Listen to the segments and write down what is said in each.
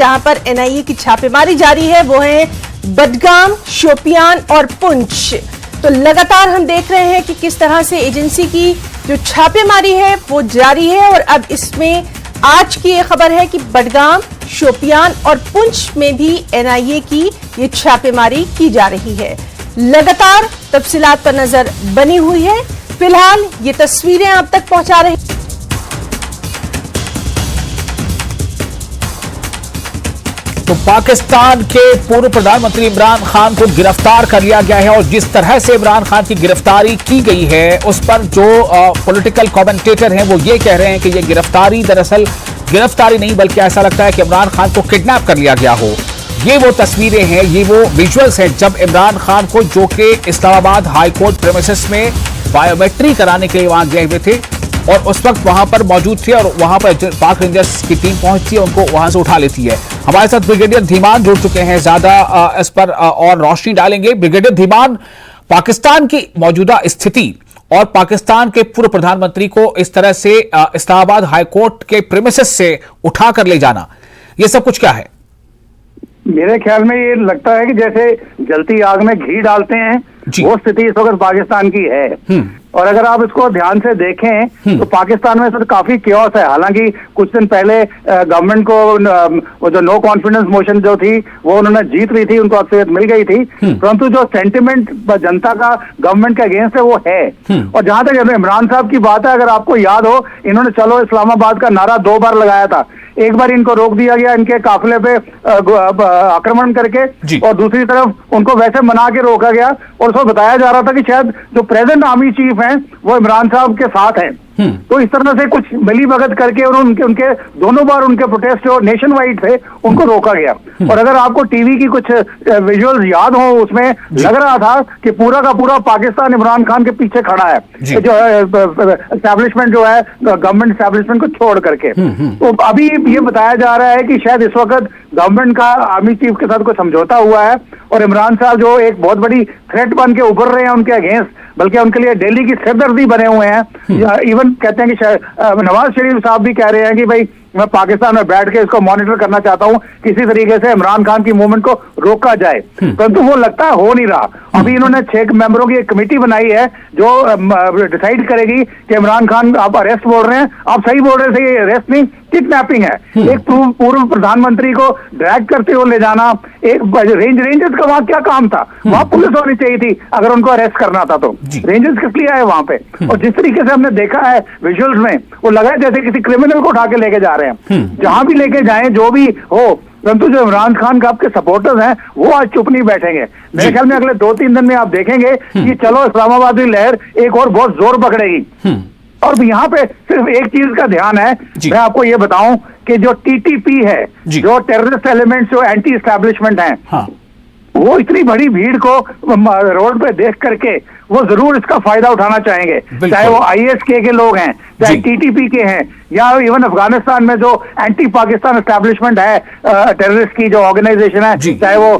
जहां पर एनआईए की छापेमारी जारी है वो है बडगाम, शोपियान और पुंछ। तो लगातार हम देख रहे हैं कि किस तरह से एजेंसी की जो छापेमारी है वो जारी है और अब इसमें आज की ये खबर है कि बडगाम, शोपियान और पुंछ में भी एनआईए की ये छापेमारी की जा रही है। लगातार तफसीलात पर नजर बनी हुई है। फिलहाल ये तस्वीरें आप तक पहुंचा रहे हैं। तो पाकिस्तान के पूर्व प्रधानमंत्री इमरान खान को गिरफ्तार कर लिया गया है और जिस तरह से इमरान खान की गिरफ्तारी की गई है उस पर जो पॉलिटिकल कमेंटेटर हैं वो ये कह रहे हैं कि ये गिरफ्तारी दरअसल गिरफ्तारी नहीं बल्कि ऐसा लगता है कि इमरान खान को किडनैप कर लिया गया हो। ये वो तस्वीरें हैं, ये वो विजुअल्स हैं जब इमरान खान को, जो कि इस्लामाबाद हाईकोर्ट प्रेमिसेस में बायोमेट्री कराने के लिए वहां गए हुए थे और उस वक्त वहां पर मौजूद थे और वहां पर पाक रेंजर्स की टीम पहुंचती है, उनको वहां से उठा लेती है। हमारे साथ ब्रिगेडियर धीमान जुड़ चुके हैं, ज्यादा इस पर और रोशनी डालेंगे। ब्रिगेडियर धीमान, पाकिस्तान की मौजूदा स्थिति और पाकिस्तान के पूर्व प्रधानमंत्री को इस तरह से इस्लामाबाद हाईकोर्ट के प्रेमिसेस से उठा कर ले जाना, ये सब कुछ क्या है? मेरे ख्याल में ये लगता है कि जैसे जलती आग में घी डालते हैं, वो स्थिति इस वक्त पाकिस्तान की है। और अगर आप इसको ध्यान से देखें तो पाकिस्तान में सर काफी क्योस है। हालांकि कुछ दिन पहले गवर्नमेंट को वो जो नो कॉन्फिडेंस मोशन जो थी वो उन्होंने जीत ली थी, उनको अक्सरियत मिल गई थी, परंतु जो सेंटिमेंट जनता का गवर्नमेंट के अगेंस्ट है वो है। और जहां तक इमरान साहब की बात है, अगर आपको याद हो, इन्होंने चलो इस्लामाबाद का नारा 2 बार लगाया था। एक बार इनको रोक दिया गया इनके काफिले पे आक्रमण करके, और दूसरी तरफ उनको वैसे मना के रोका गया और उसको बताया जा रहा था कि शायद जो प्रेजेंट आर्मी चीफ हैं वो इमरान साहब के साथ हैं। तो इस तरह से कुछ मिली भगत करके और उनके दोनों बार उनके प्रोटेस्ट जो नेशन वाइड थे उनको रोका गया। और अगर आपको टीवी की कुछ विजुअल्स याद हो, उसमें लग रहा था कि पूरा का पूरा पाकिस्तान इमरान खान के पीछे खड़ा है, जो एस्टैब्लिशमेंट जो है गवर्नमेंट एस्टैब्लिशमेंट को छोड़ करके। तो अभी ये बताया जा रहा है कि शायद इस वक्त गवर्नमेंट का आर्मी चीफ के साथ कोई समझौता हुआ है और इमरान साहब जो एक बहुत बड़ी थ्रेट बन के उभर रहे हैं उनके अगेंस्ट, बल्कि उनके लिए दिल्ली की सिरदर्दी बने हुए हैं। इवन कहते हैं कि नवाज शरीफ साहब भी कह रहे हैं कि भाई मैं पाकिस्तान में बैठ के इसको मॉनिटर करना चाहता हूं, किसी तरीके से इमरान खान की मूवमेंट को रोका जाए, परंतु वो लगता है हो नहीं रहा। अभी इन्होंने 6 मेंबरों की एक कमेटी बनाई है जो डिसाइड करेगी कि इमरान खान आप अरेस्ट बोल रहे हैं, आप सही बोल रहे थे, ये अरेस्ट नहीं किडनैपिंग है। एक पूर्व प्रधानमंत्री को ड्रैग करते हुए ले जाना, एक रेंजर्स का वहां क्या काम था? वहां पुलिस होनी चाहिए थी अगर उनको अरेस्ट करना था तो। रेंजर्स किस लिए आए वहां पे? और जिस तरीके से हमने देखा है विजुअल्स में, वो लगा है जैसे किसी क्रिमिनल को उठा के लेके जा रहे हैं। जहां भी लेके जाएं, जो भी हो, परंतु जो इमरान खान का आपके सपोर्टर्स हैं वो आज चुप नहीं बैठेंगे। मेरे ख्याल में अगले 2-3 दिन में आप देखेंगे कि चलो इस्लामाबादी लहर एक और बहुत जोर पकड़ेगी। और यहाँ पे सिर्फ एक चीज का ध्यान है, मैं आपको ये बताऊं कि जो टीटीपी है, जो टेररिस्ट एलिमेंट्स जो एंटी एस्टैब्लिशमेंट हैं, वो इतनी बड़ी भीड़ को रोड पे देख करके वो जरूर इसका फायदा उठाना चाहेंगे, चाहे वो आईएसके के लोग हैं, चाहे टीटीपी के हैं, या इवन अफगानिस्तान में जो एंटी पाकिस्तान एस्टैब्लिशमेंट है, टेररिस्ट की जो ऑर्गेनाइजेशन है, चाहे वो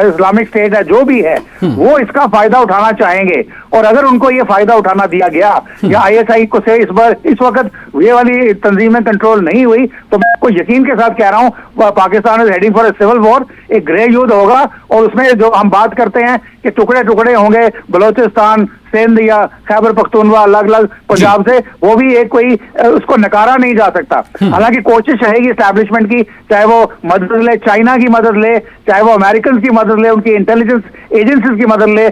इस्लामिक स्टेट है, जो भी है, वो इसका फायदा उठाना चाहेंगे। और अगर उनको ये फायदा उठाना दिया गया या आईएसआई को से इस वक्त ये वाली तंजीमें कंट्रोल नहीं हुई, तो मैं आपको यकीन के साथ कह रहा हूँ Pakistan is heading for a civil war. एक गृह युद्ध होगा और उसमें जो हम बात करते हैं कि टुकड़े टुकड़े होंगे, बलोचिस्तान, सिंध या खैबर पख्तूनवा अलग अलग पंजाब से, वो भी एक कोई उसको नकारा नहीं जा सकता। हालांकि कोशिश रहेगी एस्टैब्लिशमेंट की, चाहे वो मदद ले, चाइना की मदद ले, चाहे वो अमेरिकन की मदद ले, उनकी इंटेलिजेंस एजेंसीज की मदद ले,